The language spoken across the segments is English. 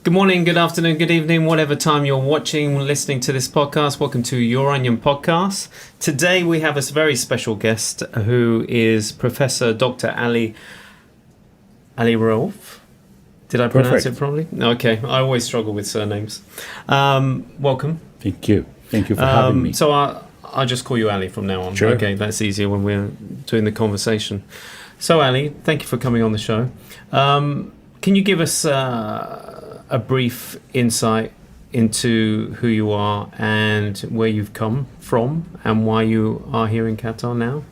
Good morning, good afternoon, good evening, whatever time you're watching, listening to this podcast. Welcome to Your Onion Podcast. Today we have a very special guest who is Professor Dr. Ali Alraouf. Did I pronounce it properly? Okay, I always struggle with surnames. Welcome. Thank you. Thank you for having me. So I'll just call you Ali from now on. Sure. Okay, that's easier when we're doing the conversation. So Ali, thank you for coming on the show. Can you give us a brief insight into who you are and where you've come from and why you are here in Qatar now?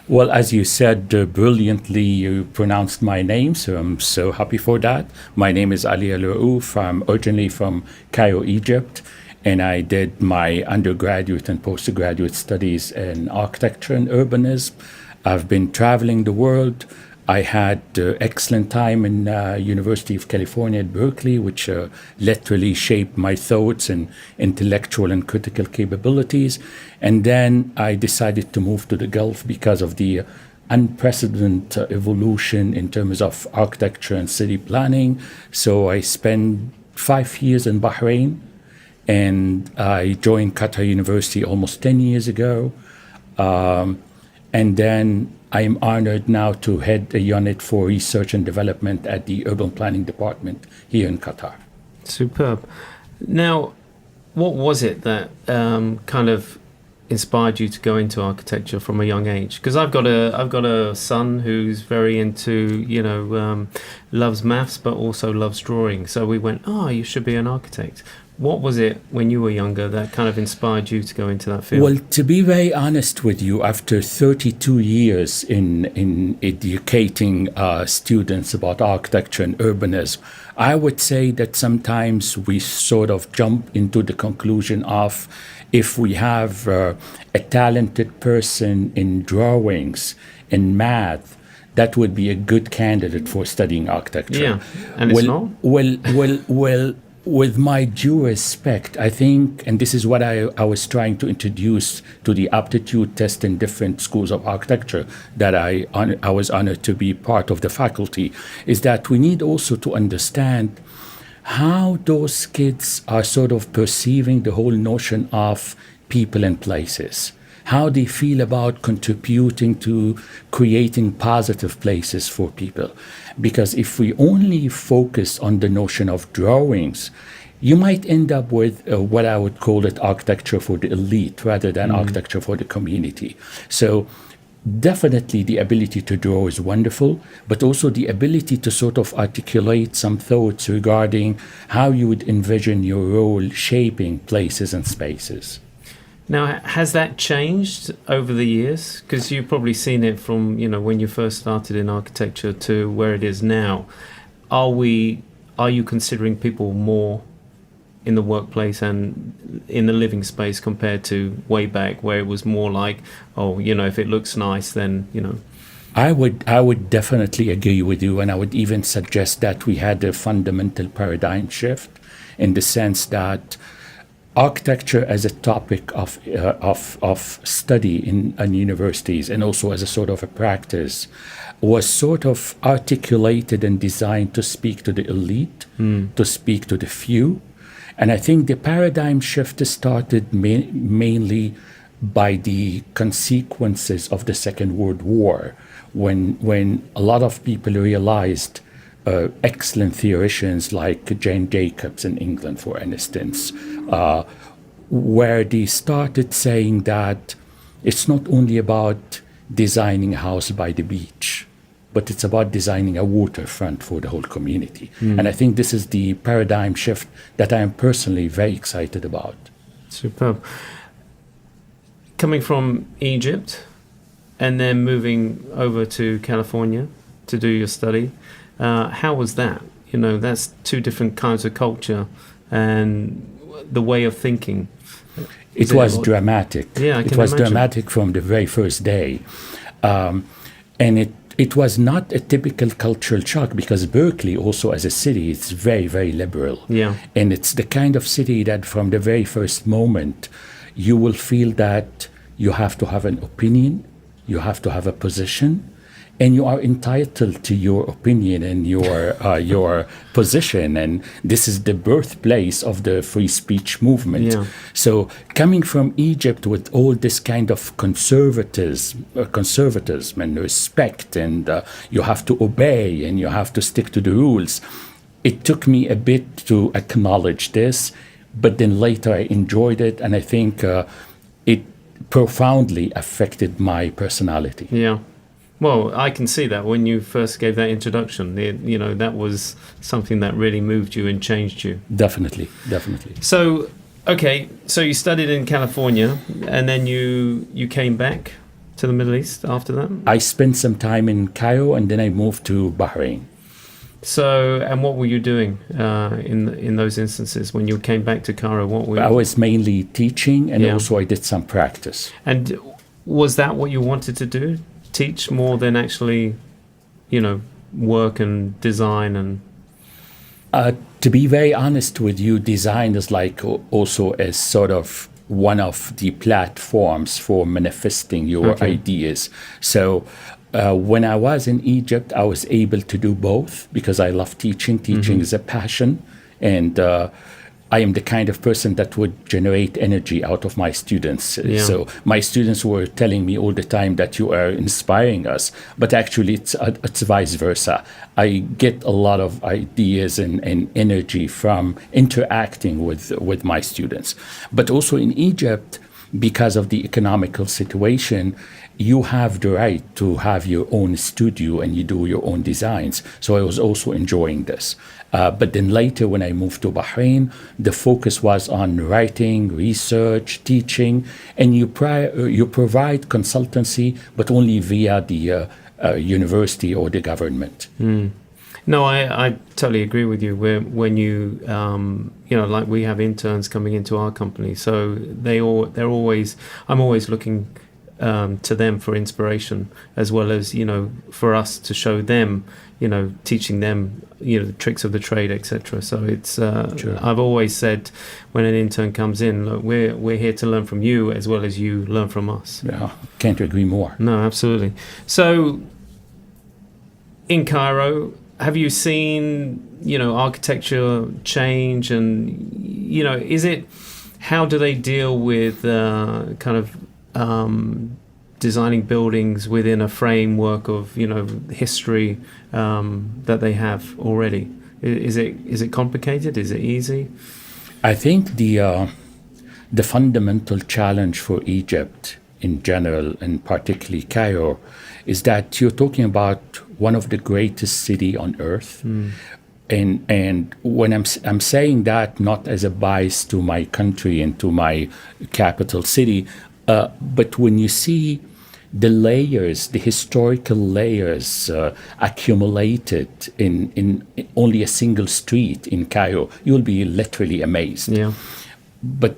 Well, as you said brilliantly, you pronounced my name, so I'm so happy for that. My name is Ali Alraouf. I'm originally from Cairo, Egypt, and I did my undergraduate and postgraduate studies in architecture and urbanism. I've been traveling the world. I had excellent time in University of California at Berkeley, which literally shaped my thoughts and intellectual and critical capabilities. And then I decided to move to the Gulf because of the unprecedented evolution in terms of architecture and city planning. So I spent 5 years in Bahrain, and I joined Qatar University almost 10 years ago. And then I'm honored now to head a unit for research and development at the urban planning department here in Qatar. Superb. Now, what was it that kind of inspired you to go into architecture from a young age? Because I've got a son who's very into, loves maths, but also loves drawing. So we went, you should be an architect. What was it when you were younger that kind of inspired you to go into that field? Well, to be very honest with you, after 32 years in educating students about architecture and urbanism, I would say that sometimes we sort of jump into the conclusion of if we have a talented person in drawings, in math, that would be a good candidate for studying architecture. Yeah, and it's not? Well, with my due respect, I think, and this is what I was trying to introduce to the aptitude test in different schools of architecture that I was honored to be part of the faculty, is that we need also to understand how those kids are sort of perceiving the whole notion of people and places, how they feel about contributing to creating positive places for people. Because if we only focus on the notion of drawings, you might end up with what I would call it architecture for the elite rather than architecture for the community. So definitely the ability to draw is wonderful, but also the ability to sort of articulate some thoughts regarding how you would envision your role shaping places and spaces. Now, has that changed over the years? Because you've probably seen it from, when you first started in architecture to where it is now. Are you considering people more in the workplace and in the living space compared to way back where it was more like, if it looks nice, then, I would definitely agree with you, and I would even suggest that we had a fundamental paradigm shift in the sense that architecture as a topic of study in universities and also as a sort of a practice was sort of articulated and designed to speak to the elite, to speak to the few. And I think the paradigm shift started mainly by the consequences of the Second World War, when a lot of people realized excellent theologians like Jane Jacobs in England, for instance, where they started saying that it's not only about designing a house by the beach, but it's about designing a waterfront for the whole community. And I think this is the paradigm shift that I am personally very excited about. Superb. Coming from Egypt and then moving over to California to do your study, how was that? That's two different kinds of culture and the way of thinking. It was dramatic. Yeah, I can It was imagine. dramatic from the very first day. And it was not a typical cultural shock because Berkeley also as a city, it's very, very liberal. Yeah. And it's the kind of city that from the very first moment, you will feel that you have to have an opinion, you have to have a position, and you are entitled to your opinion and your position, and this is the birthplace of the free speech movement. Yeah. So coming from Egypt with all this kind of conservatism and respect, and you have to obey and you have to stick to the rules, it took me a bit to acknowledge this, but then later I enjoyed it, and I think it profoundly affected my personality. Yeah. Well, I can see that when you first gave that introduction, that was something that really moved you and changed you. Definitely. So, okay, so you studied in California, and then you came back to the Middle East after that? I spent some time in Cairo, and then I moved to Bahrain. So, and what were you doing in those instances when you came back to Cairo? I was mainly teaching, and also I did some practice. And was that what you wanted to do? Teach more than actually, work and design and... To be very honest with you, design is like also a sort of one of the platforms for manifesting your ideas. So when I was in Egypt, I was able to do both because I love teaching. Teaching is a passion, and I am the kind of person that would generate energy out of my students. Yeah. So my students were telling me all the time that you are inspiring us, but actually it's vice versa. I get a lot of ideas and energy from interacting with my students. But also in Egypt, because of the economical situation, you have the right to have your own studio and you do your own designs. So I was also enjoying this. But then later when I moved to Bahrain, the focus was on writing, research, teaching, and you provide consultancy, but only via the university or the government. No, I totally agree with you. When you, like we have interns coming into our company, so I'm always looking to them for inspiration, as well as, for us to show them, teaching them, the tricks of the trade, etc. So it's, Sure. I've always said when an intern comes in, look, we're here to learn from you as well as you learn from us. Yeah, can't agree more. No, absolutely. So in Cairo, have you seen, architecture change, and, how do they deal with designing buildings within a framework of, history that they have already? Is it complicated? Is it easy? I think the fundamental challenge for Egypt in general, and particularly Cairo, is that you're talking about one of the greatest city on earth. And when I'm saying that not as a bias to my country and to my capital city, but when you see the layers, the historical layers accumulated in only a single street in Cairo, you'll be literally amazed. Yeah. But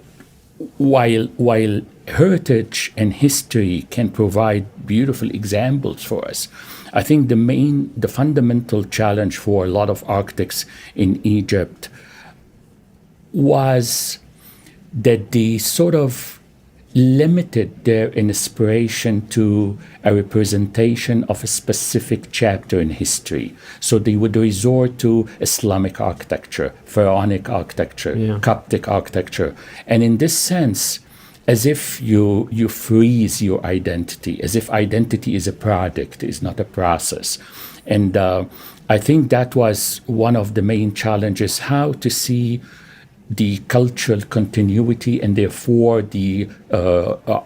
while heritage and history can provide beautiful examples for us, I think the fundamental challenge for a lot of architects in Egypt was that they sort of limited their inspiration to a representation of a specific chapter in history. So they would resort to Islamic architecture, Pharaonic architecture, Coptic architecture. And in this sense, as if you freeze your identity, as if identity is a product, is not a process. And I think that was one of the main challenges, how to see the cultural continuity and therefore the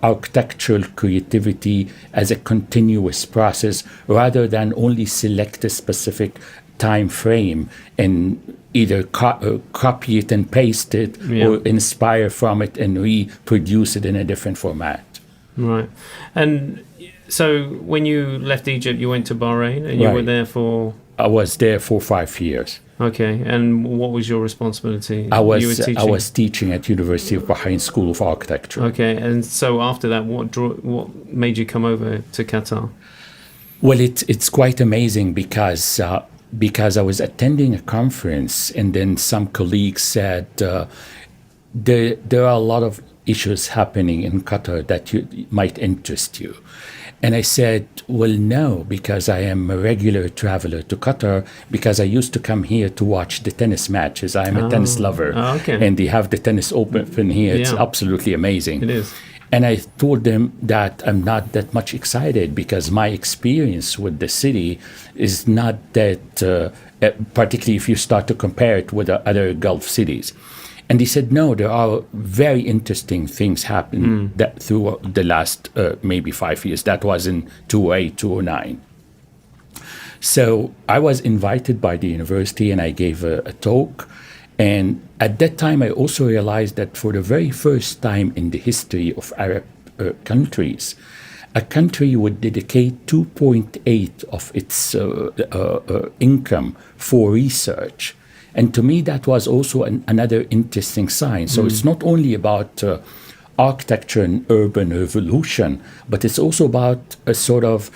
architectural creativity as a continuous process rather than only select a specific time frame and either copy it and paste it or inspire from it and reproduce it in a different format. Right. And so when you left Egypt, you went to Bahrain and you were there for... I was there for 5 years. Okay, and what was your responsibility? I was teaching at University of Bahrain School of Architecture. Okay, and so after that, what made you come over to Qatar? Well, it's quite amazing because I was attending a conference, and then some colleagues said there are a lot of issues happening in Qatar that might interest you. And I said, well, no, because I am a regular traveler to Qatar, because I used to come here to watch the tennis matches. I'm a tennis lover. Okay. And they have the tennis open here. It's Yeah. absolutely amazing. It is. And I told them that I'm not that much excited because my experience with the city is not that, particularly if you start to compare it with the other Gulf cities. And he said, no, there are very interesting things happening that through the last maybe 5 years. That was in 2008, 2009. So I was invited by the university and I gave a talk. And at that time, I also realized that for the very first time in the history of Arab countries, a country would dedicate 2.8 of its income for research. And to me, that was also another interesting sign. So it's not only about architecture and urban revolution, but it's also about a sort of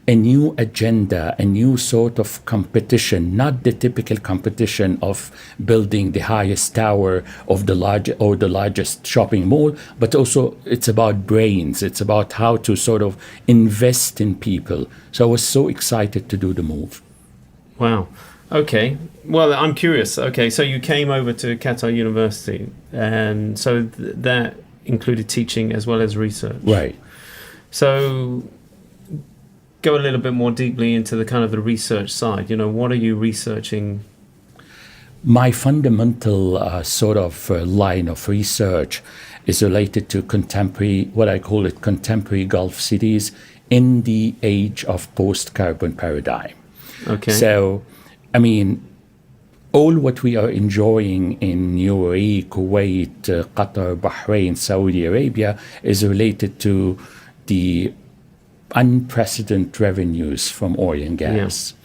a new agenda, a new sort of competition, not the typical competition of building the highest tower of the largest shopping mall, but also it's about brains. It's about how to sort of invest in people. So I was so excited to do the move. Wow. Okay. Well, I'm curious. Okay, so you came over to Qatar University, and so that included teaching as well as research. Right. So go a little bit more deeply into the kind of the research side. You know, what are you researching? My fundamental sort of line of research is related to contemporary, what I call it, contemporary Gulf cities in the age of post-carbon paradigm. Okay. So, I mean, all what we are enjoying in UAE, Kuwait, Qatar, Bahrain, Saudi Arabia is related to the unprecedented revenues from oil and gas. Yeah.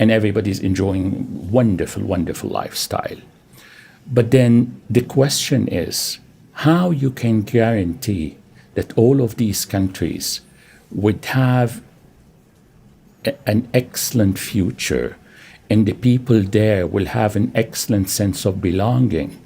And everybody's enjoying wonderful, wonderful lifestyle. But then the question is how you can guarantee that all of these countries would have an excellent future and the people there will have an excellent sense of belonging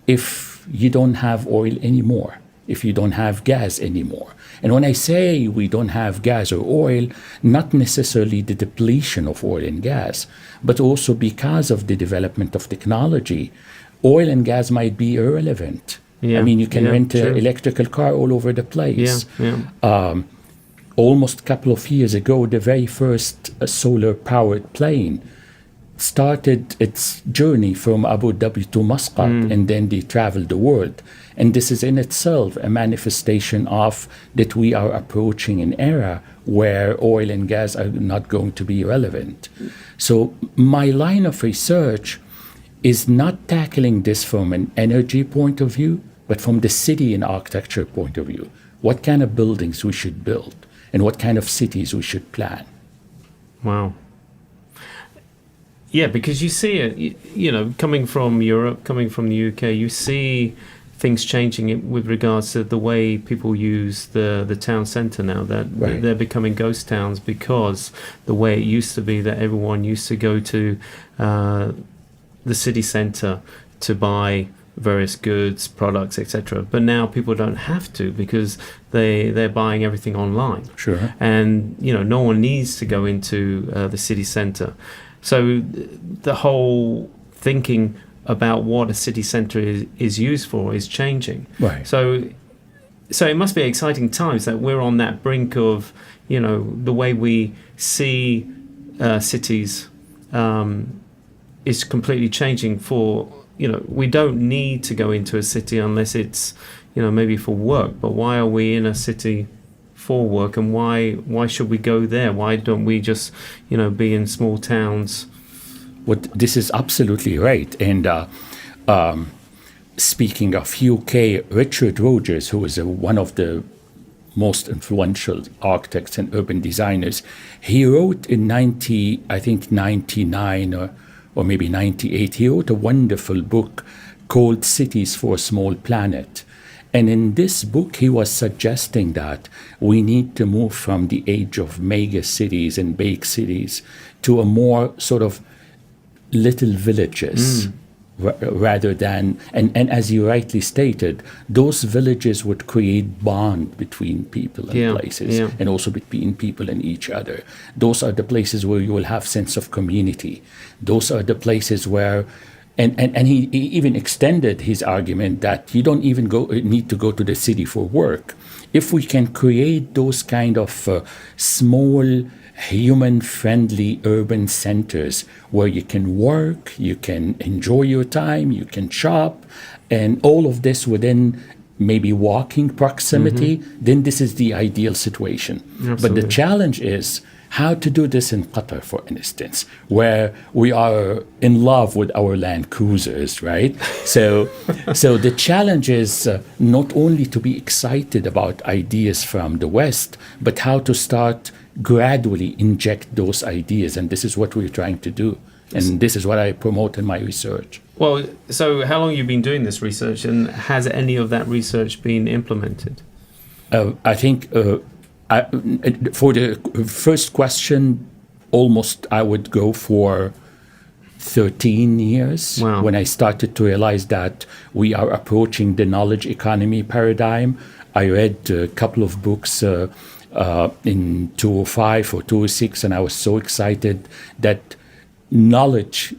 if you don't have oil anymore, if you don't have gas anymore. And when I say we don't have gas or oil, not necessarily the depletion of oil and gas, but also because of the development of technology, oil and gas might be irrelevant. Yeah. I mean, you can rent an electrical car all over the place. Yeah. Almost a couple of years ago, the very first solar-powered plane started its journey from Abu Dhabi to Muscat, and then they traveled the world. And this is in itself a manifestation of that we are approaching an era where oil and gas are not going to be relevant. So my line of research is not tackling this from an energy point of view, but from the city and architecture point of view. What kind of buildings we should build and what kind of cities we should plan. Wow. Yeah, because you see it, you know, coming from Europe, coming from the UK, you see things changing with regards to the way people use the town centre now, that right. They're becoming ghost towns because the way it used to be that everyone used to go to the city centre to buy various goods, products, etc. But now people don't have to because they're buying everything online. Sure. And, you know, no one needs to go into the city centre. So the whole thinking about what a city centre is used for is changing. Right. So it must be exciting times that we're on that brink of, you know, the way we see cities is completely changing for, you know, we don't need to go into a city unless it's, you know, maybe for work. But why are we in a city for work, and why should we go there? Why don't we just, you know, be in small towns? This is absolutely right. And speaking of UK, Richard Rogers, who is one of the most influential architects and urban designers, he wrote in 99 or maybe 98, he wrote a wonderful book called Cities for a Small Planet. And in this book, he was suggesting that we need to move from the age of mega cities and big cities to a more sort of little villages rather than, and as you rightly stated, those villages would create bond between people and places, and also between people and each other. Those are the places where you will have sense of community. Those are the places where, and he even extended his argument that you don't even need to go to the city for work. If we can create those kind of small, human-friendly urban centers where you can work, you can enjoy your time, you can shop, and all of this within maybe walking proximity, then this is the ideal situation. Absolutely. But the challenge is how to do this in Qatar, for instance, where we are in love with our Land Cruisers, right? So the challenge is not only to be excited about ideas from the West, but how to start gradually inject those ideas. And this is what we're trying to do. And this is what I promote in my research. Well, so how long have you been doing this research, and has any of that research been implemented? I think for the first question, almost I would go for 13 years. Wow. When I started to realize that we are approaching the knowledge economy paradigm. I read a couple of books in 2005 or 2006, and I was so excited that knowledge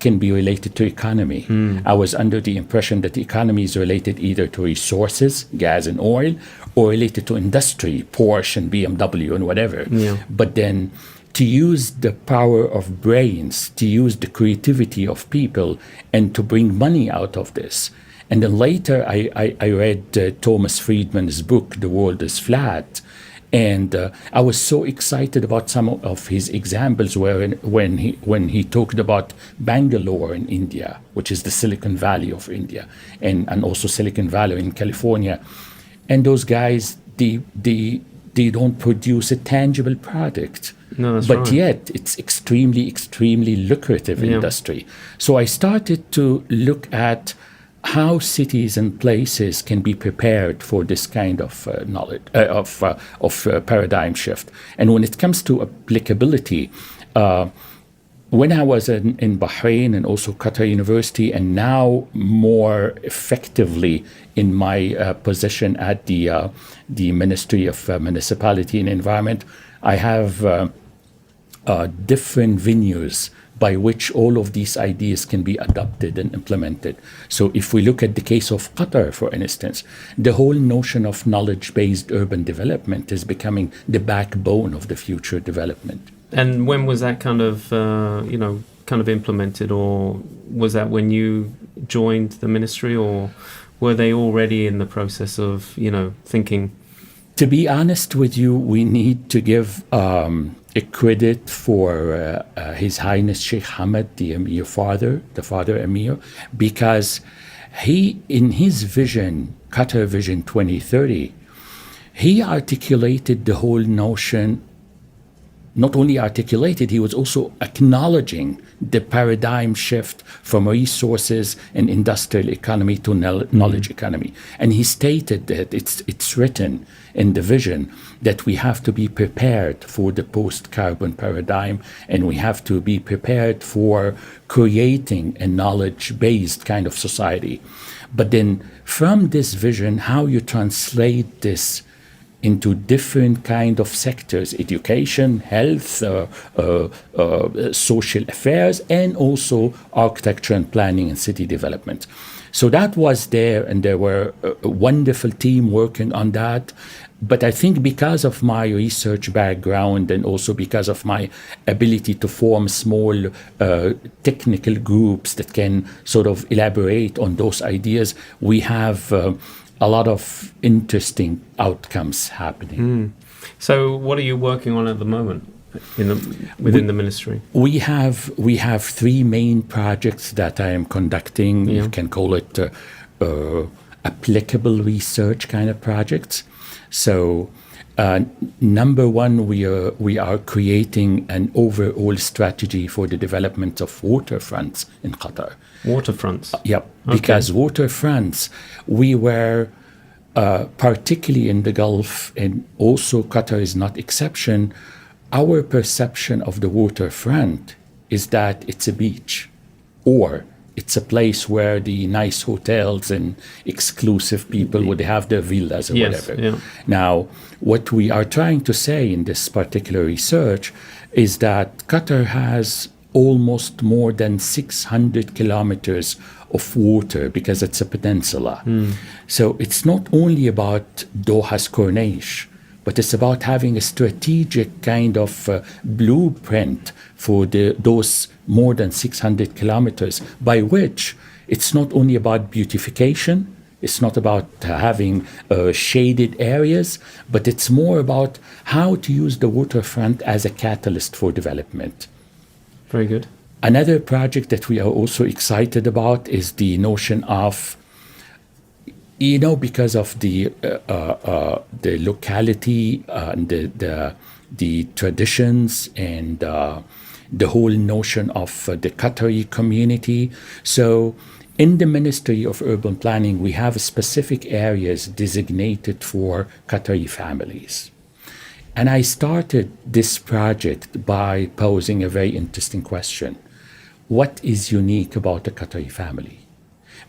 can be related to economy. I was under the impression that the economy is related either to resources, gas and oil, or related to industry, Porsche and BMW and whatever. But then to use the power of brains, to use the creativity of people, and to bring money out of this. And then later I read Thomas Friedman's book, The World is Flat. And I was so excited about some of his examples when he talked about Bangalore in India, which is the Silicon Valley of India, and also Silicon Valley in California. And those guys, they don't produce a tangible product. No, that's but right. Yet it's extremely lucrative industry. So I started to look at how cities and places can be prepared for this kind of knowledge of paradigm shift. And when it comes to applicability, when I was in Bahrain and also Qatar University, and now more effectively in my position at the Ministry of Municipality and Environment, I have different venues by which all of these ideas can be adopted and implemented. So if we look at the case of Qatar, for instance, the whole notion of knowledge-based urban development is becoming the backbone of the future development. And when was that kind of implemented, or was that when you joined the ministry, or were they already in the process of, thinking? To be honest with you, we need to give a credit for His Highness Sheikh Hamad, the father Emir, because he, in his vision, Qatar Vision 2030, he articulated the whole notion. Not only articulated, he was also acknowledging the paradigm shift from resources and industrial economy to knowledge economy. And he stated that it's written in the vision that we have to be prepared for the post-carbon paradigm, and we have to be prepared for creating a knowledge-based kind of society. But then from this vision, how you translate this into different kind of sectors: education, health, social affairs, and also architecture and planning and city development. So that was there, and there were a wonderful team working on that. But I think because of my research background, and also because of my ability to form small technical groups that can sort of elaborate on those ideas, we have a lot of interesting outcomes happening. So what are you working on at the moment within the ministry? We have three main projects that I am conducting. You can call it applicable research kind of projects. So number one, we are creating an overall strategy for the development of waterfronts in Qatar. Waterfronts? Yep, because waterfronts, we were particularly in the Gulf, and also Qatar is not exception. Our perception of the waterfront is that it's a beach, or It's a place where the nice hotels and exclusive people would have their villas or whatever. Yeah. Now, what we are trying to say in this particular research is that Qatar has almost more than 600 kilometers of water because it's a peninsula. So it's not only about Doha's Corniche, but it's about having a strategic kind of blueprint for those more than 600 kilometers, by which it's not only about beautification, it's not about having shaded areas, but it's more about how to use the waterfront as a catalyst for development. Very good. Another project that we are also excited about is the notion of, because of the locality and the traditions and the whole notion of the Qatari community. So in the Ministry of Urban Planning, we have specific areas designated for Qatari families. And I started this project by posing a very interesting question. What is unique about the Qatari family?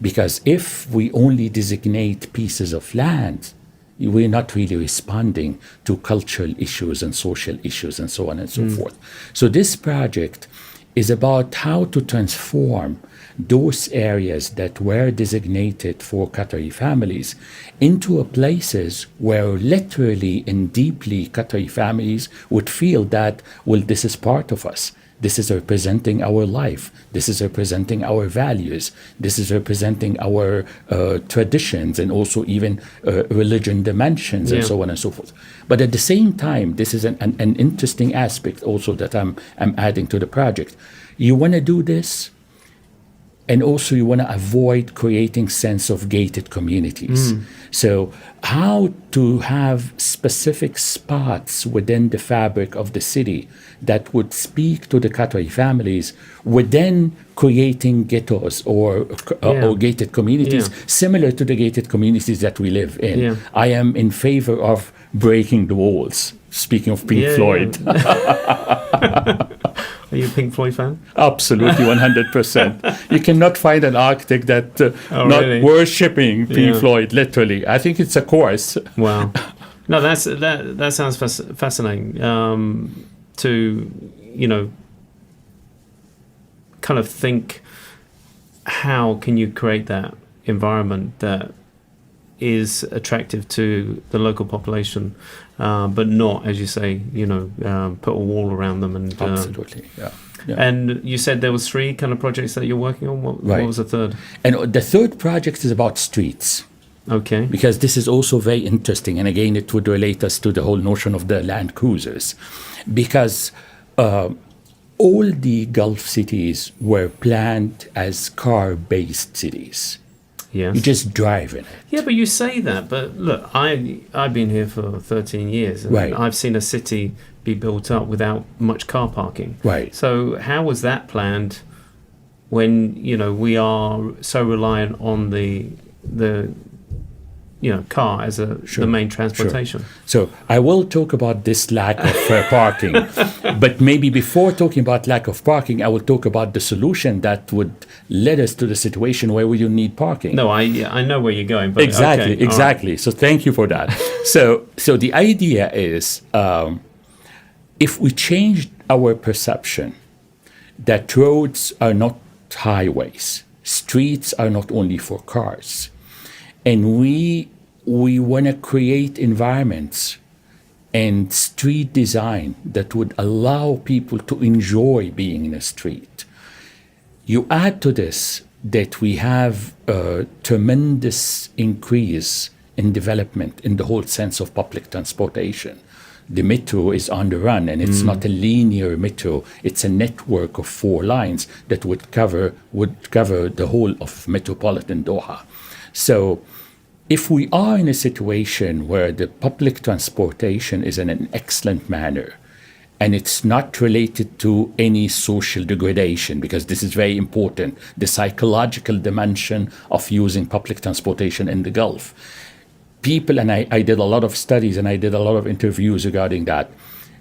Because if we only designate pieces of land, we're not really responding to cultural issues and social issues and so on and so forth. So this project is about how to transform those areas that were designated for Qatari families into places where literally and deeply Qatari families would feel that, well, this is part of us. This is representing our life. This is representing our values. This is representing our traditions and also even religion dimensions and so on and so forth. But at the same time, this is an interesting aspect also that I'm adding to the project. You want to do this, and also you want to avoid creating sense of gated communities. So how to have specific spots within the fabric of the city that would speak to the Qatari families within creating ghettos or gated communities similar to the gated communities that we live in. I am in favor of breaking the walls. Speaking of Pink Floyd. Are you a Pink Floyd fan? Absolutely, 100%. You cannot find an architect that not really? worshipping Pink Floyd, literally. I think it's a course. Wow. No, that sounds fascinating. To, kind of think, how can you create that environment that is attractive to the local population, but not, as you say, put a wall around them. And absolutely, yeah. And you said there was 3 kind of projects that you're working on. What was the third? And the third project is about streets. Okay. Because this is also very interesting, and again, it would relate us to the whole notion of the land cruisers, because all the Gulf cities were planned as car-based cities. Yes. You just drive in it. Yeah, but you say that. But look, I've been here for 13 years, and I've seen a city be built up without much car parking. Right. So how was that planned when we are so reliant on the car as the main transportation? Sure. So I will talk about this lack of parking, but maybe before talking about lack of parking, I will talk about the solution that would lead us to the situation where we don't need parking. No, I know where you're going. But Exactly. Right. So thank you for that. so the idea is, if we change our perception that roads are not highways, streets are not only for cars, and we want to create environments and street design that would allow people to enjoy being in a street. You add to this that we have a tremendous increase in development in the whole sense of public transportation. The metro is on the run, and it's not a linear metro. It's a network of 4 lines that would cover the whole of metropolitan Doha. So if we are in a situation where the public transportation is in an excellent manner, and it's not related to any social degradation, because this is very important, the psychological dimension of using public transportation in the Gulf. People, and I did a lot of studies and I did a lot of interviews regarding that,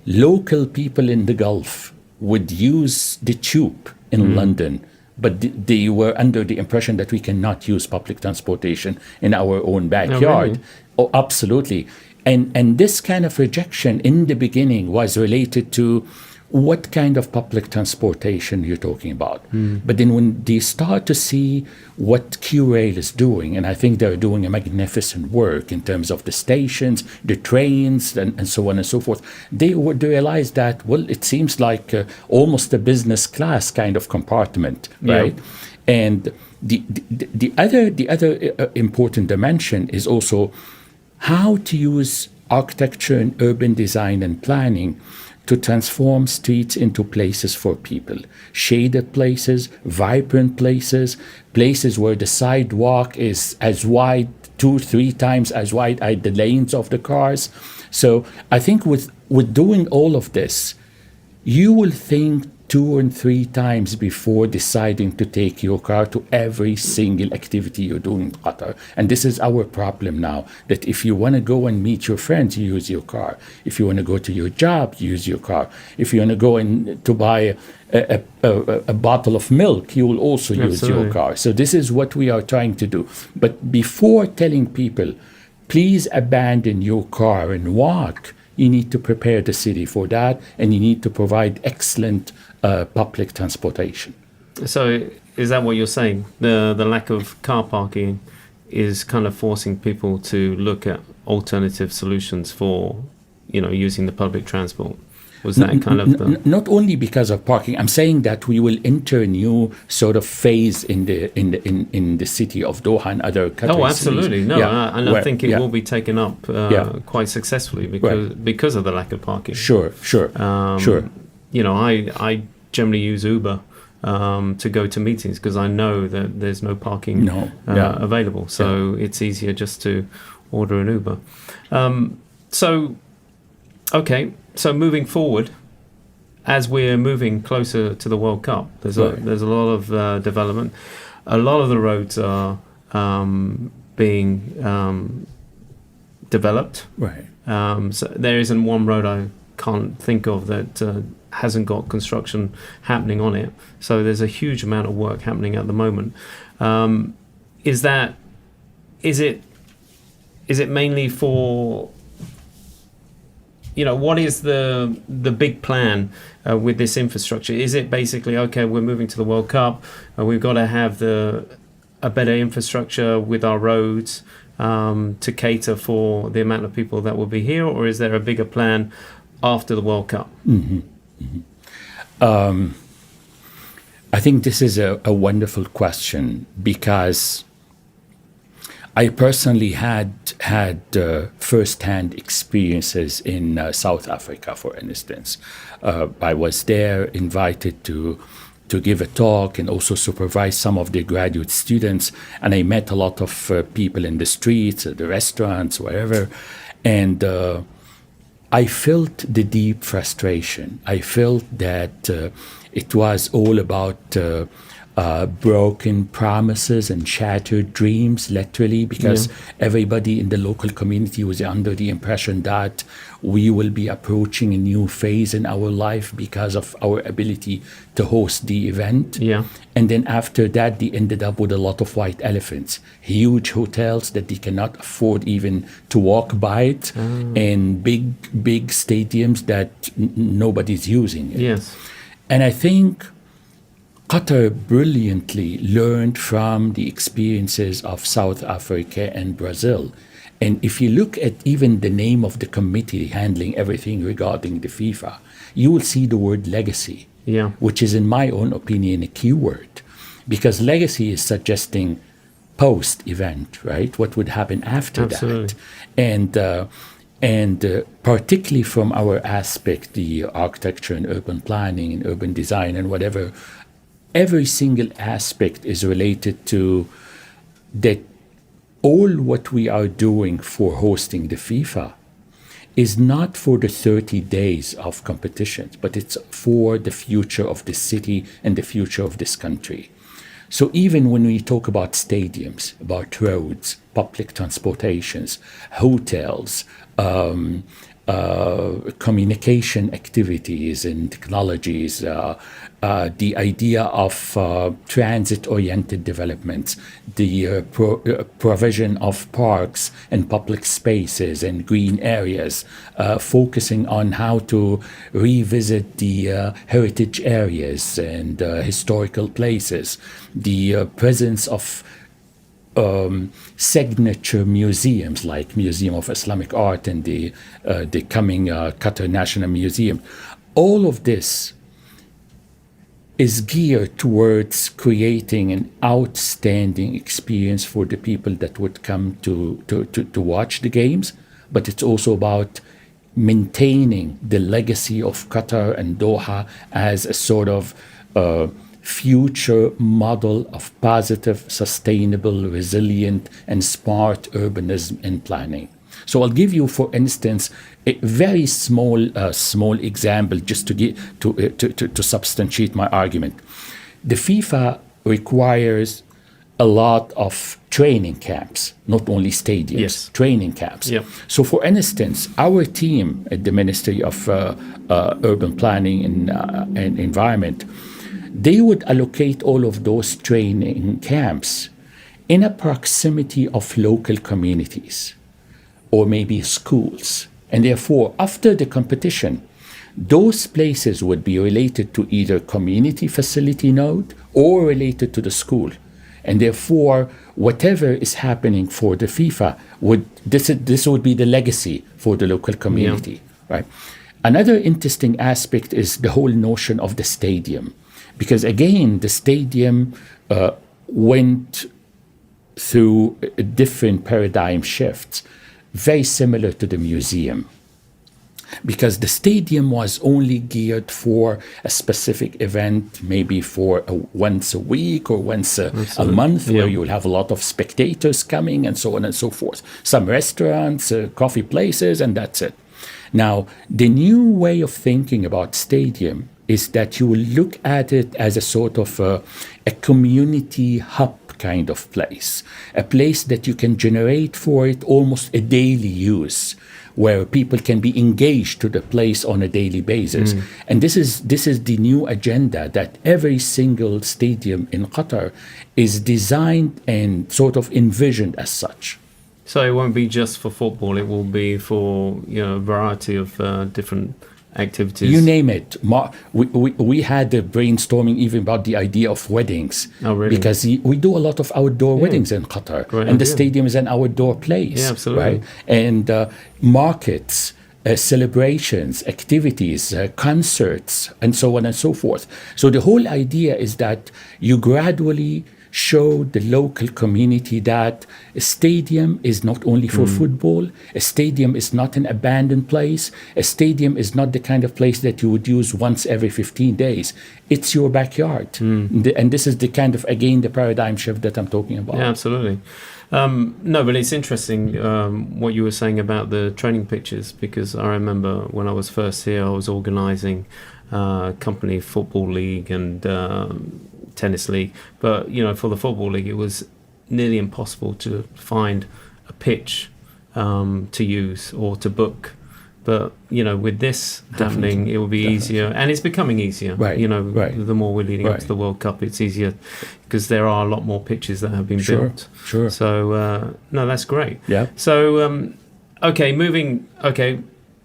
local people in the Gulf would use the tube in London but they were under the impression that we cannot use public transportation in our own backyard. really? Oh, absolutely. And this kind of rejection in the beginning was related to what kind of public transportation you're talking about. But then when they start to see what Q-Rail is doing, and I think they're doing a magnificent work in terms of the stations, the trains, and so on and so forth, they would realize that, well, it seems like almost a business class kind of compartment, right? Yeah. And the other important dimension is also how to use architecture and urban design and planning to transform streets into places for people. Shaded places, vibrant places, places where the sidewalk is as wide, 2-3 times as wide as the lanes of the cars. So I think with doing all of this, you will think 2 and 3 times before deciding to take your car to every single activity you're doing in Qatar. And this is our problem now, that if you want to go and meet your friends, you use your car. If you want to go to your job, you use your car. If you want to go in to buy a bottle of milk, you will also use Absolutely. your car. So this is what we are trying to do. But before telling people, please abandon your car and walk, you need to prepare the city for that, and you need to provide excellent public transportation. So is that what you're saying? The lack of car parking is kind of forcing people to look at alternative solutions for, using the public transport? Was that kind of the... Not only because of parking. I'm saying that we will enter a new sort of phase in the city of Doha and other countries. Oh, absolutely. No, Yeah. and I think it will be taken up Yeah. quite successfully because of the lack of parking. Sure. Sure. I generally use Uber to go to meetings because I know that there's no parking available. So it's easier just to order an Uber. So moving forward, as we're moving closer to the World Cup, there's a lot of development. A lot of the roads are being developed. Right. So there isn't one road I can't think of that hasn't got construction happening on it. So there's a huge amount of work happening at the moment. Is it mainly for, what is the big plan with this infrastructure? Is it basically, okay, we're moving to the World Cup, we've got to have a better infrastructure with our roads to cater for the amount of people that will be here, or is there a bigger plan after the World Cup? Mm-hmm. Mm-hmm. I think this is a wonderful question, because I personally had first-hand experiences in South Africa, for instance. I was there invited to give a talk and also supervise some of the graduate students, and I met a lot of people in the streets, at the restaurants, wherever, and I felt the deep frustration. I felt that it was all about broken promises and shattered dreams, literally, because everybody in the local community was under the impression that we will be approaching a new phase in our life because of our ability to host the event. Yeah. And then after that, they ended up with a lot of white elephants, huge hotels that they cannot afford even to walk by it, and big stadiums that nobody's using it. Yes. And I think Qatar brilliantly learned from the experiences of South Africa and Brazil. And if you look at even the name of the committee handling everything regarding the FIFA, you will see the word legacy, which is, in my own opinion, a key word. Because legacy is suggesting post-event, right? What would happen after that? And particularly from our aspect, the architecture and urban planning and urban design and whatever, every single aspect is related to that. All what we are doing for hosting the FIFA is not for the 30 days of competitions, but it's for the future of the city and the future of this country. So even when we talk about stadiums, about roads, public transportations, hotels, communication activities and technologies, the idea of transit-oriented developments, the provision of parks and public spaces and green areas, focusing on how to revisit the heritage areas and historical places, the presence of signature museums like Museum of Islamic Art and the coming Qatar National Museum. All of this is geared towards creating an outstanding experience for the people that would come to watch the games, but it's also about maintaining the legacy of Qatar and Doha as a sort of future model of positive, sustainable, resilient, and smart urbanism and planning. So I'll give you, for instance, a very small example just to substantiate my argument. The FIFA requires a lot of training camps, not only stadiums, yes. Training camps. Yep. So for instance, our team at the Ministry of Urban Planning and Environment, they would allocate all of those training camps in a proximity of local communities or maybe schools. And therefore, after the competition, those places would be related to either community facility node or related to the school. And therefore, whatever is happening for the FIFA, this would be the legacy for the local community, right? Another interesting aspect is the whole notion of the stadium. Because again, the stadium went through different paradigm shifts, very similar to the museum. Because the stadium was only geared for a specific event, maybe for once a week or once a month, where you'll have a lot of spectators coming and so on and so forth. Some restaurants, coffee places, and that's it. Now, the new way of thinking about stadium is that you will look at it as a sort of a community hub kind of place, a place that you can generate for it almost a daily use, where people can be engaged to the place on a daily basis. And this is the new agenda, that every single stadium in Qatar is designed and sort of envisioned as such. So it won't be just for football, it will be for a variety of different activities. You name it. We had a brainstorming even about the idea of weddings. Oh, really? Because we do a lot of outdoor weddings in Qatar. Great and the idea. stadium is an outdoor place. Yeah, absolutely. Right? And markets, celebrations, activities, concerts, and so on and so forth. So the whole idea is that you gradually show the local community that a stadium is not only for football, a stadium is not an abandoned place, a stadium is not the kind of place that you would use once every 15 days. It's your backyard. And this is the kind of, again, the paradigm shift that I'm talking about. Yeah, absolutely. No, but it's interesting what you were saying about the training pitches, because I remember when I was first here, I was organising company football league and tennis league, but for the football league it was nearly impossible to find a pitch to use or to book. But with this happening, it will be easier, and it's becoming easier. Right. The more we're leading up to the World Cup, it's easier because there are a lot more pitches that have been built. Sure. So no, that's great. Yeah. So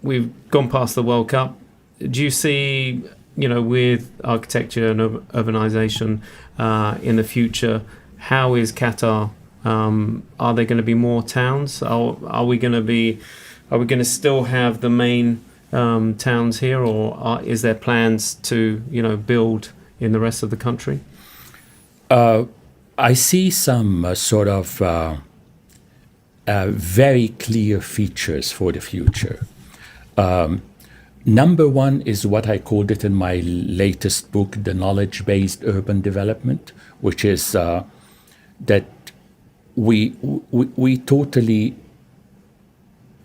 we've gone past the World Cup. Do you see, with architecture and urbanization in the future, how is Qatar? Are there going to be more towns? Are we going to still have the main towns here, or is there plans to build in the rest of the country? I see some sort of very clear features for the future. Number one is what I called it in my latest book, the knowledge-based urban development, which is that we totally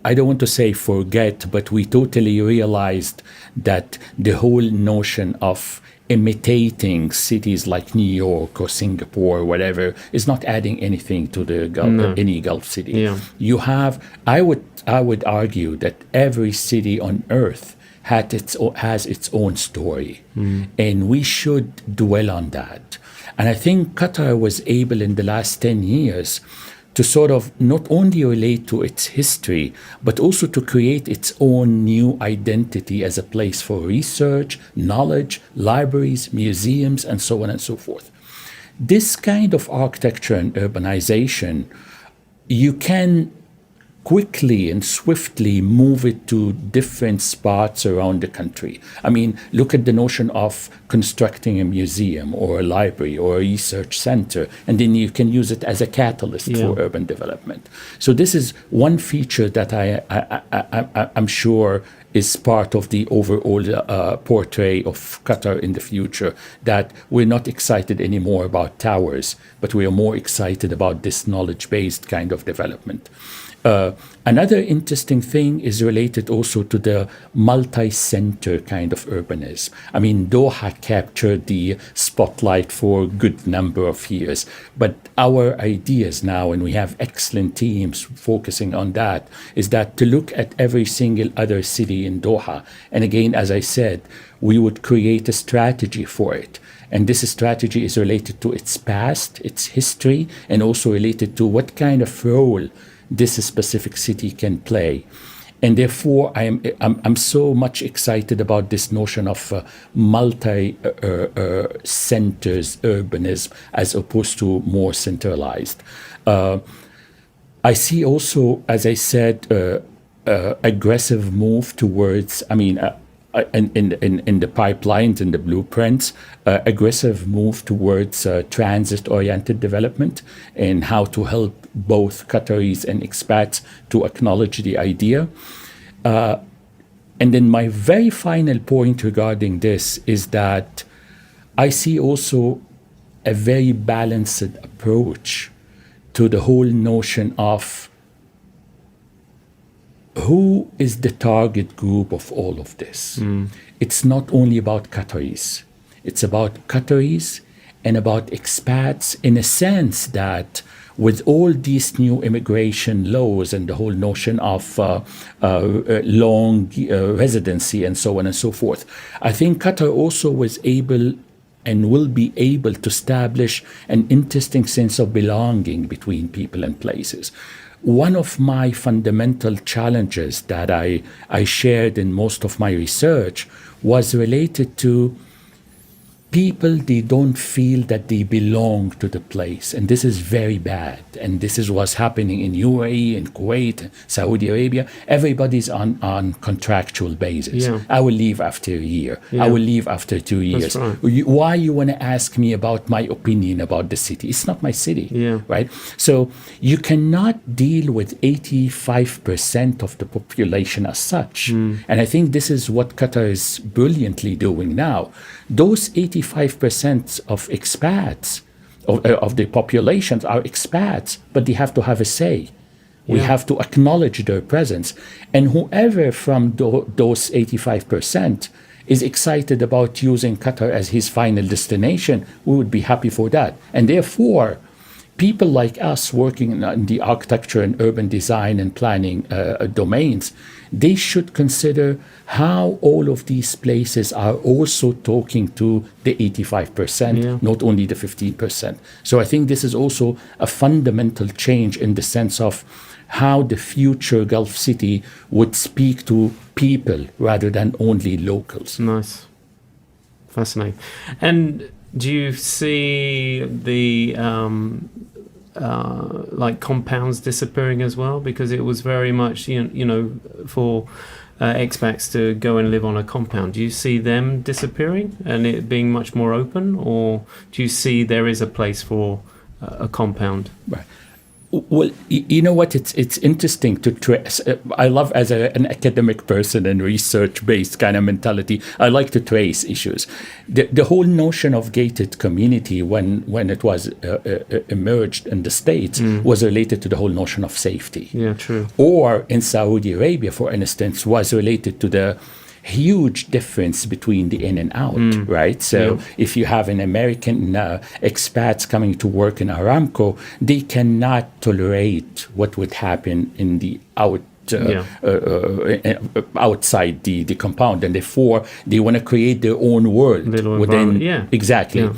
I don't want to say forget, but we totally realized that the whole notion of imitating cities like New York or Singapore or whatever is not adding anything to the any Gulf city. Yeah. You have, I would argue that every city on earth has its own story, and we should dwell on that. And I think Qatar was able in the last 10 years to sort of not only relate to its history, but also to create its own new identity as a place for research, knowledge, libraries, museums, and so on and so forth. This kind of architecture and urbanization, you can quickly and swiftly move it to different spots around the country. I mean, look at the notion of constructing a museum or a library or a research center, and then you can use it as a catalyst for urban development. So this is one feature that I'm sure is part of the overall portrait of Qatar in the future, that we're not excited anymore about towers, but we are more excited about this knowledge-based kind of development. Another interesting thing is related also to the multi-center kind of urbanism. I mean, Doha captured the spotlight for a good number of years, but our ideas now, and we have excellent teams focusing on that, is that to look at every single other city in Doha. And again, as I said, we would create a strategy for it. And this strategy is related to its past, its history, and also related to what kind of role this specific city can play. And therefore, I'm so much excited about this notion of multi-centers urbanism as opposed to more centralized. I see also, as I said, aggressive move towards, in the pipelines and the blueprints, aggressive move towards transit-oriented development and how to help both Qataris and expats to acknowledge the idea. And then my very final point regarding this is that I see also a very balanced approach to the whole notion of who is the target group of all of this. It's not only about Qataris. It's about Qataris and about expats, in a sense that with all these new immigration laws and the whole notion of long residency and so on and so forth, I think Qatar also was able and will be able to establish an interesting sense of belonging between people and places. One of my fundamental challenges that I shared in most of my research was related to people, they don't feel that they belong to the place. And this is very bad. And this is what's happening in UAE, in Kuwait, Saudi Arabia. Everybody's on contractual basis. Yeah. I will leave after a year. Yeah. I will leave after 2 years. That's right. Why you want to ask me about my opinion about the city? It's not my city, right? So you cannot deal with 85% of the population as such. And I think this is what Qatar is brilliantly doing now. Those 85% of expats, of the populations are expats, but they have to have a say. We have to acknowledge their presence. And whoever from those 85% is excited about using Qatar as his final destination, we would be happy for that. And therefore, people like us working in the architecture and urban design and planning domains, they should consider how all of these places are also talking to the 85%, not only the 15%. So I think this is also a fundamental change in the sense of how the future Gulf city would speak to people rather than only locals. Nice. Fascinating. And do you see the like compounds disappearing as well? Because it was very much, for expats to go and live on a compound. Do you see them disappearing and it being much more open? Or do you see there is a place for a compound? Right. Well, you know what? It's interesting to trace. I love, as an academic person and research-based kind of mentality, I like to trace issues. The whole notion of gated community, when it was emerged in the States, was related to the whole notion of safety. Yeah, true. Or in Saudi Arabia, for instance, was related to the huge difference between the in and out, right? So if you have an American expats coming to work in Aramco, they cannot tolerate what would happen in the outside the compound, and therefore they want to create their own world within. Exactly. Yeah.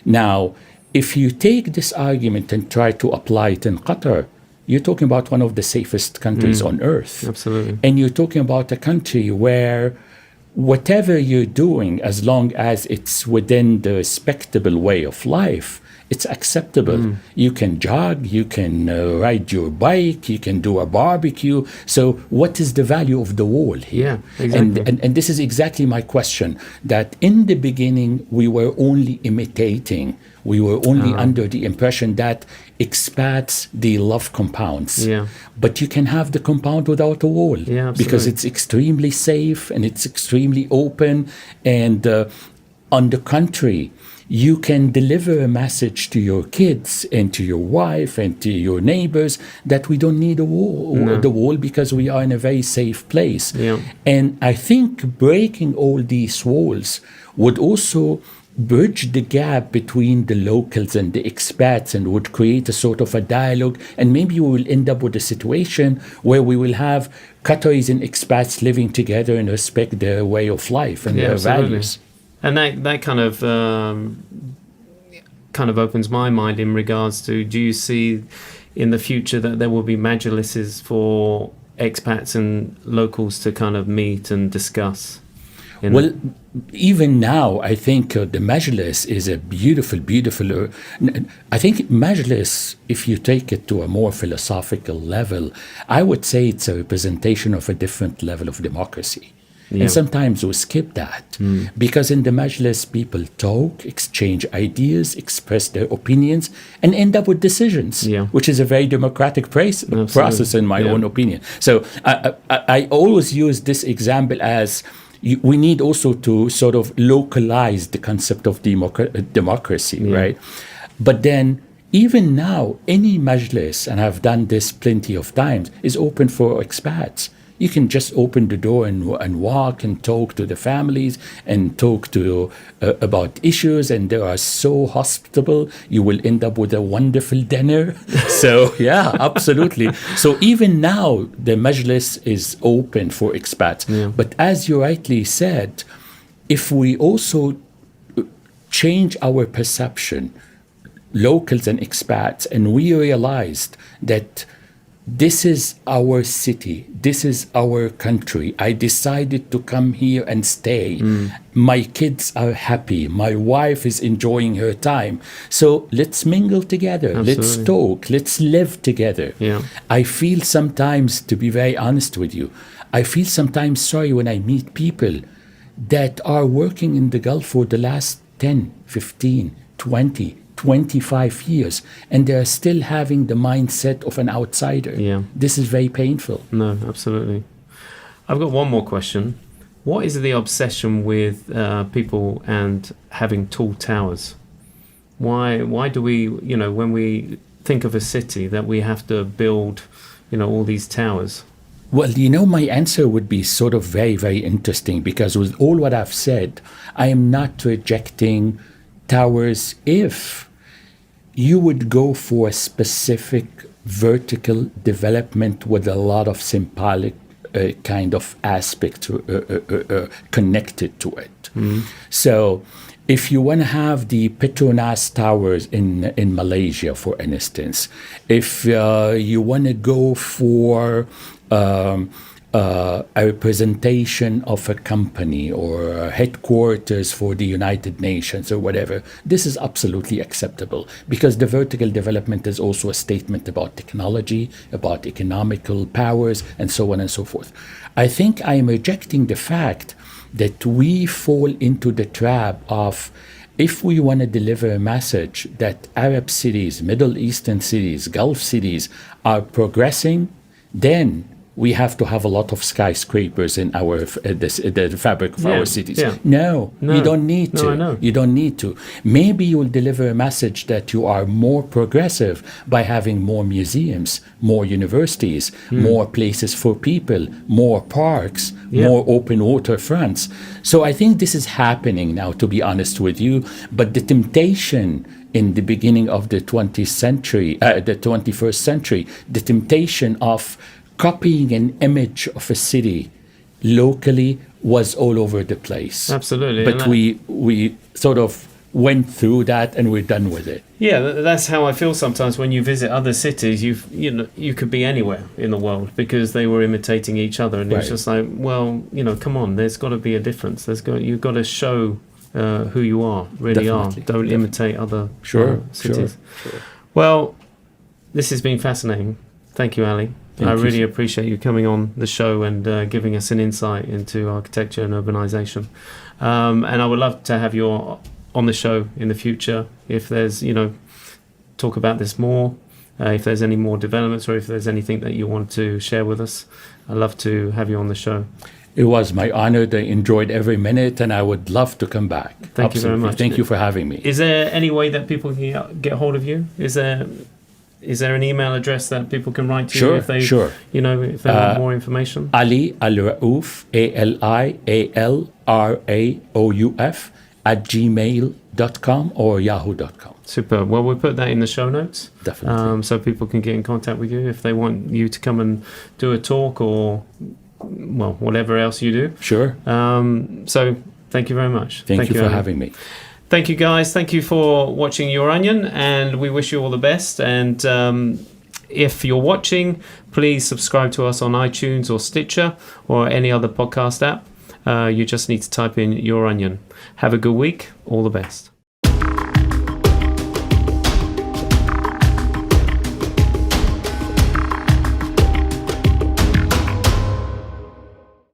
Now, if you take this argument and try to apply it in Qatar, you're talking about one of the safest countries on earth. Absolutely. And you're talking about a country where whatever you're doing, as long as it's within the respectable way of life, it's acceptable. You can jog, you can ride your bike, you can do a barbecue. So what is the value of the wall here? Yeah, exactly. And this is exactly my question, that in the beginning, we were only imitating. We were only under the impression that expats, they love compounds. Yeah. But you can have the compound without a wall, because it's extremely safe and it's extremely open. And on the contrary, you can deliver a message to your kids and to your wife and to your neighbors that we don't need the wall because we are in a very safe place. Yeah. And I think breaking all these walls would also bridge the gap between the locals and the expats, and would create a sort of a dialogue. And maybe we will end up with a situation where we will have Qataris and expats living together and respect their way of life and their values. And that kind of opens my mind in regards to, do you see in the future that there will be Measurelesses for expats and locals to kind of meet and discuss? Well, even now, I think the Measureless is a beautiful. I think Measureless, if you take it to a more philosophical level, I would say it's a representation of a different level of democracy. Yeah. And sometimes we skip that because in the Measureless, people talk, exchange ideas, express their opinions, and end up with decisions, which is a very democratic process, in my own opinion. So I always use this example as we need also to sort of localize the concept of democracy, right? But then even now, any Measureless, and I've done this plenty of times, is open for expats. You can just open the door and walk and talk to the families and talk to about issues, and they are so hospitable. You will end up with a wonderful dinner. So yeah, absolutely. So even now, the Measureless is open for expats. Yeah. But as you rightly said, if we also change our perception, locals and expats, and we realized that this is our city, this is our country. I decided to come here and stay. My kids are happy. My wife is enjoying her time. So let's mingle together. Absolutely. Let's talk. Let's live together. Yeah. I feel sometimes, to be very honest with you, I feel sometimes sorry when I meet people that are working in the Gulf for the last 10, 15, 20, 25 years, and they're still having the mindset of an outsider. Yeah. This is very painful. No, absolutely. I've got one more question. What is the obsession with people and having tall towers? Why do we, when we think of a city, that we have to build, all these towers? Well, my answer would be sort of very, very interesting, because with all what I've said, I am not rejecting towers if you would go for a specific vertical development with a lot of symbolic kind of aspect connected to it. So if you want to have the Petronas Towers in Malaysia, for instance, if you want to go for a representation of a company or a headquarters for the United Nations or whatever, this is absolutely acceptable, because the vertical development is also a statement about technology, about economical powers, and so on and so forth. I think I am rejecting the fact that we fall into the trap of if we want to deliver a message that Arab cities, Middle Eastern cities, Gulf cities are progressing, then we have to have a lot of skyscrapers in our the fabric of our cities. Yeah. No, you don't need to. No, I know. You don't need to. Maybe you will deliver a message that you are more progressive by having more museums, more universities, more places for people, more parks, more open waterfronts. So I think this is happening now, to be honest with you. But the temptation in the beginning of the 20th century, the 21st century, the temptation of copying an image of a city locally was all over the place. Absolutely. But we sort of went through that and we're done with it. Yeah, that's how I feel sometimes when you visit other cities. You could be anywhere in the world because they were imitating each other, and it's just like, well, come on, there's got to be a difference. You've got to show who you are, really Definitely. are. Don't imitate other cities. Sure. Well, this has been fascinating. Thank you, Ali. I really appreciate you coming on the show and giving us an insight into architecture and urbanization. And I would love to have you on the show in the future if there's, talk about this more, if there's any more developments or if there's anything that you want to share with us. I'd love to have you on the show. It was my honor. I enjoyed every minute and I would love to come back. Thank you very much. Thank you for having me. Is there any way that people can get hold of you? Is there an email address that people can write to you if they, if they want more information? Ali Alraouf, AliAlraouf @gmail.com or yahoo.com. Super. Well, we'll put that in the show notes. Definitely. So people can get in contact with you if they want you to come and do a talk or, well, whatever else you do. Sure. So thank you very much. Thank you for having me. Thank you, guys. Thank you for watching Your Onion, and we wish you all the best. And if you're watching, please subscribe to us on iTunes or Stitcher or any other podcast app. You just need to type in Your Onion. Have a good week. All the best.